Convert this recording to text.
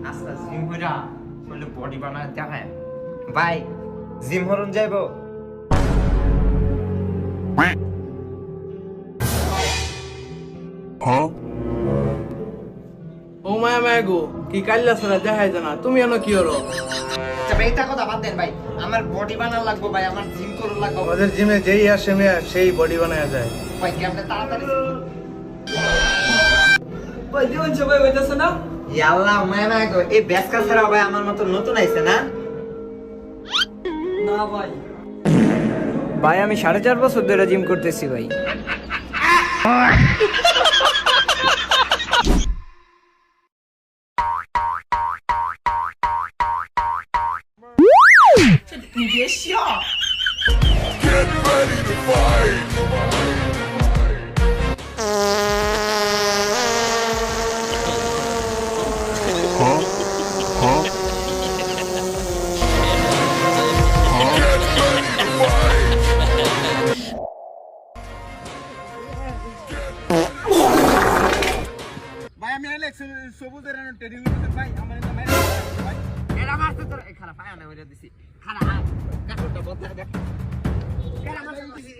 আচ্ছা জিম হইরা বলে বডি বানায় দেখায় ভাই জিম হরন যাইবো ও মায়া মায়া গো কি কাল্লা ছাড়া দেখাই জানা তুমি এনো কি হলো তবে এটা কথা বাদ দেন ভাই আমার বডি বানানো লাগবো ভাই আমার জিম করো লাগবো আমাদের জিমে যেই আসে মেয়া সেই বডি বানায় যায় ভাই কেমনে তাড়াতাড়ি ভাই জীবন সবাই হইতেছে না ইয়াল্লাহ মায়া গো এই বেসকা ছাড়া ভাই আমার মতো নতুন আইছে না না ভাই ভাই আমি 4.5 বছর ধরে জিম করতেছি ভাই ভাই আমি এলেক্স সবুজের ট্রেনিং করতে ভাই আমার এটা মাইরা ভাই এরা মারতে তোর খারাপ পায় না হইরা দিছি খারাপ কাটটা বদলা দেখ এরা মারতে দিছি